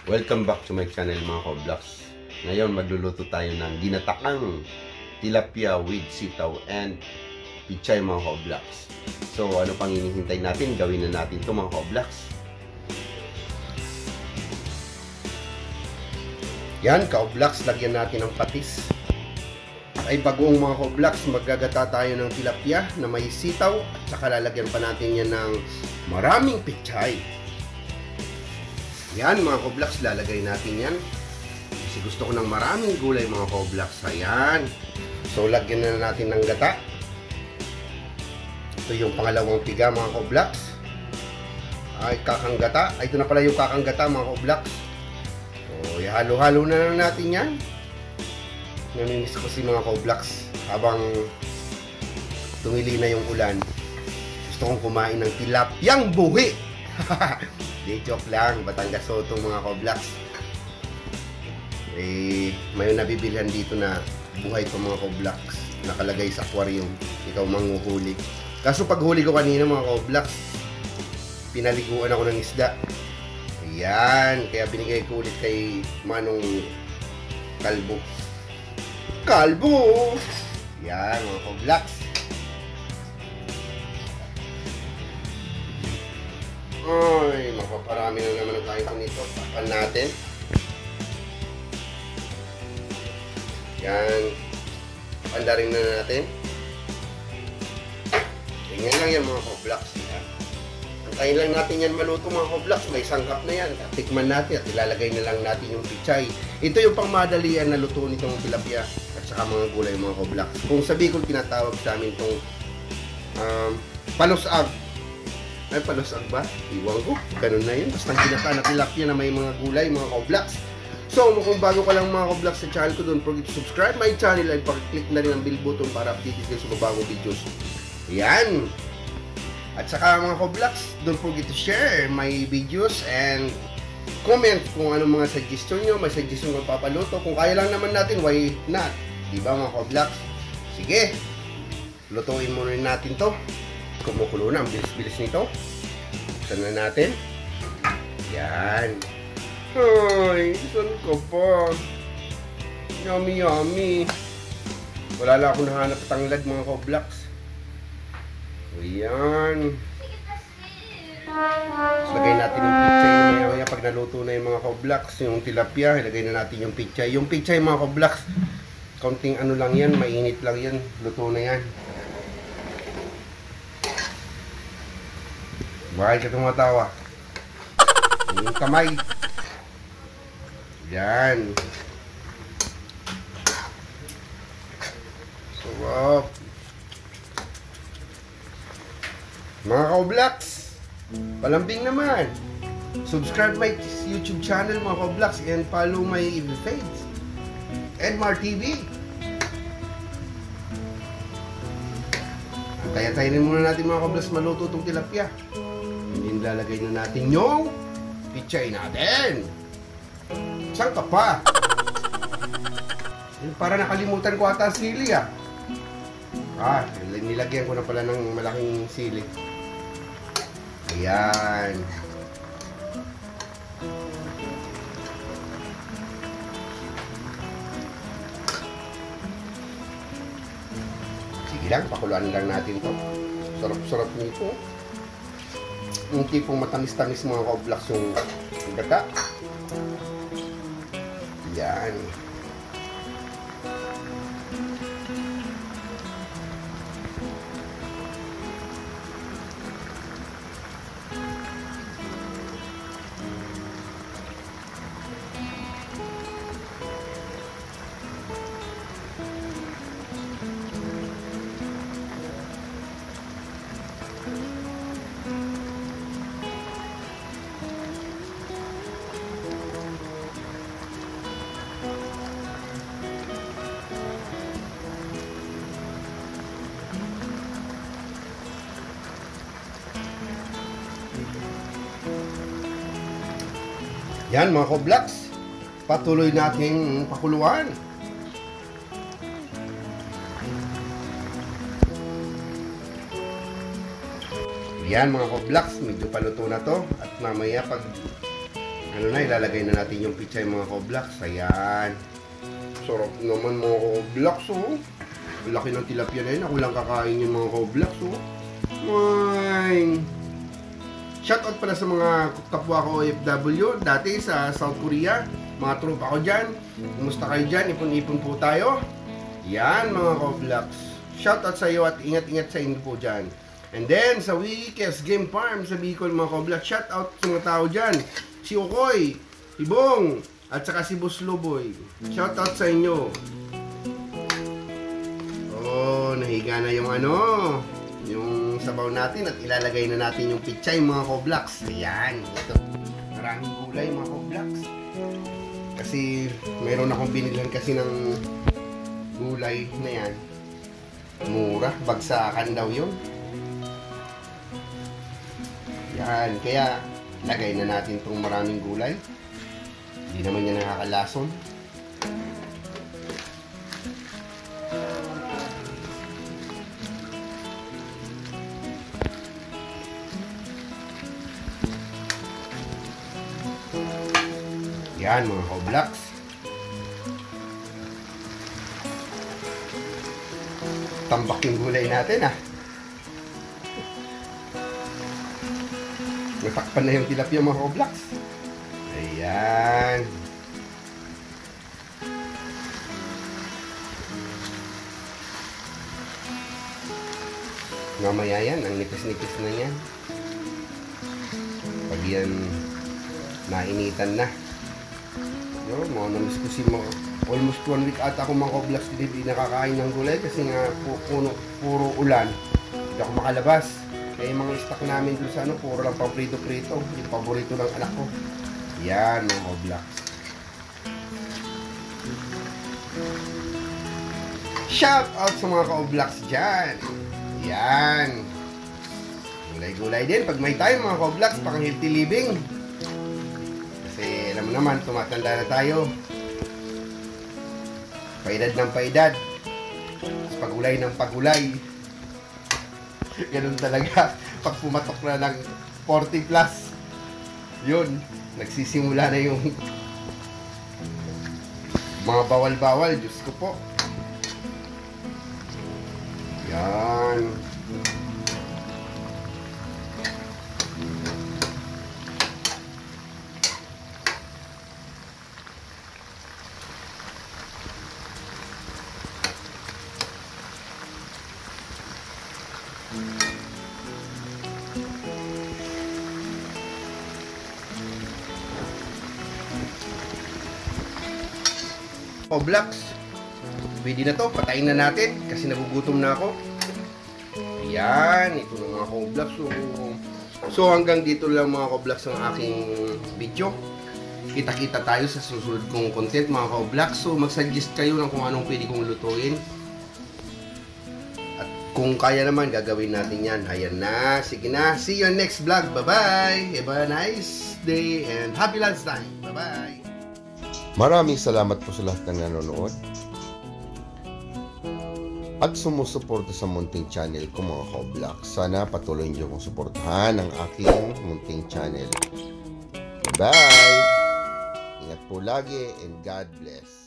Welcome back to my channel mga Koblox. Ngayon magluluto tayo ng ginataang tilapia with sitaw and pichay mga Koblox. So ano pang hinihintay natin? Gawin na natin ito mga Koblox. Yan, Koblox, lagyan natin ng patis. Ay bagoong mga Koblox, maggagata tayo ng tilapia na may sitaw at saka lalagyan pa natin yan ng maraming pichay. Yan mga Koblox, lalagay natin yan. Kasi gusto ko ng maraming gulay mga Koblox. Ayan. So lagyan na natin ng gata. Ito yung pangalawang piga mga Koblox. Ay kakang gata. Ay ito na pala yung kakang gata mga Koblox. So ihalo-halo na lang natin yan. Namimiss ko si mga Koblox. Habang tumili na yung ulan, gusto kong kumain ng tilapyang buhi. Di joke lang, Batangas Soto mga Koblox. May nabibilhan dito na buhay pa mga Koblox, nakalagay sa aquarium. Ikaw manghuhuli. Kaso pag huli ko kanina mga Koblox, pinaliguan ako ng isda. Ayan, kaya binigay ko ulit kay Manong Kalbo. Kalbo! Yan mga Koblox. Ay, mapaparami na naman ang kain ko nito. Tapan natin. Yan. Pandarin na natin. Tingnan lang yan mga Koblox. Antayin lang natin yan maluto mga Koblox. May sangkap na yan. Tikman natin at ilalagay na lang natin yung pichay. Ito yung pangmadalian na luto nitong tilapia at saka mga gulay mga Koblox. Kung sabi ko tinatawag sa amin itong palusag. Ay, palusag ba? Iwan ko. Ganun na yun. Basta ginata na tilapia na may mga gulay, mga Koblox. So, kung bago ka lang mga Koblox sa channel ko, don't forget to subscribe my channel and pag-click na rin ang bell button para updated kayo sa bagong videos. Yan! At saka mga Koblox, don't forget to share my videos and comment kung anong mga suggestion nyo. May suggestion kung papaluto. Kung kaya lang naman natin, why not? Diba mga Koblox? Sige! Lutuin muna natin to. Kumukulo na, ang bilis-bilis nito. Buksan na natin. Yan. Ay, saan ka pa? Yummy, yummy. Wala lang ako nahanap tanglad mga Koblox. Ayan. So, lagay natin yung pichay na maya pag naluto na yung mga Koblox. Yung tilapia, ilagay na natin yung pichay. Yung pichay mga Koblox, kaunting ano lang yan, mainit lang yan. Luto na yan. Bakit ka tumatawa? Yung kamay. Yan. Sarap. Mga Koblox, palambing naman. Subscribe my YouTube channel mga Koblox and follow my page, Edmar TV. Tayo-tayin muna natin mga Koblox maluto itong tilapia. Hindi lalagay na natin yung pichay natin. Saan ka pa? Para nakalimutan ko ata sili ah. Nilagyan ko na pala ng malaking sili. Ayan. Sige lang, pakuluan lang natin to. Sarap-sarap nito. Yung tipong matamis-tamis mga Koblox yung gata. Yan. Yan mga Koblox, patuloy nating pakuluan. Yan mga Koblox, medyo paluto na to. At mamaya pag Ano na, ilalagay na natin yung pichay mga Koblax. Ayan. Sarap naman mga Koblax, oh. Laki ng tilapia na yun. Ako lang kakain yung mga Koblax, oh. Shoutout pala sa mga kapwa ko OFW dati sa South Korea. Mga tropa ko dyan. Kumusta kayo dyan? Ipon-ipon po tayo. Yan mga Koblax. Shoutout sa iyo at ingat-ingat sa inyo po dyan. And then sa Wikes Game Farm sa Bicol mga Koblax. Shoutout sa mga tao dyan. Si Okoy, si Bong, at saka si Boss Loboy. Shoutout sa inyo. Oh, nahiga na yung yung sabaw natin at ilalagay na natin yung pichay mga Koblax. Ayan, ito. Maraming gulay mga Koblax. Kasi mayroon akong binilhan kasi ng gulay na yan. Mura, bagsakan daw yun. Yan, kaya lagay na natin itong maraming gulay. Hindi naman yan nakakalason. Yan mga Koblax. Tambak yung gulay natin ah. Natakpan na yung tilapia mga Koblax. Ayan. Mamaya yan, ang nipis-nipis na yan. Pag yan nainitan na. Yun, mga namiss ko si almost 1 week ata ako mga Koblax hindi nakakain ng gulay kasi nga puro ulan. Hindi ako makalabas. Kaya yung mga stock namin dun sa puro lang pang prito-prito. Yung paborito ng anak ko. Yan mga Koblax. Shout out sa mga Koblax dyan. Yan. Gulay-gulay din. Pag may time mga Koblax, pang healthy living. Kasi alam mo naman, tumatanda na tayo. Paedad ng paedad. Pagulay ng pagulay. Ganun talaga. Pag pumatok na ng 40 plus, yun, nagsisimula na yung mga bawal-bawal. Diyos ko po. Yan. Koblax, pwede na to, patayin na natin kasi nagugutom na ako. Ayan, ito na mga Koblax. So hanggang dito lang mga Koblax ang aking video. Kita-kita tayo sa susunod kong content mga Koblax. So mag-suggest kayo ng kung anong pwede kong lutuin. At kung kaya naman gagawin natin yan. Ayan na, sige na, see you next vlog. Bye bye, have a nice day and happy lunch time. Bye bye. Maraming salamat po sa lahat ng nanonood at sumusuporta sa munting channel ko mga Koblax. Sana patuloy niyo kong suportahan ang aking munting channel. Bye! Ingat po lagi and God bless.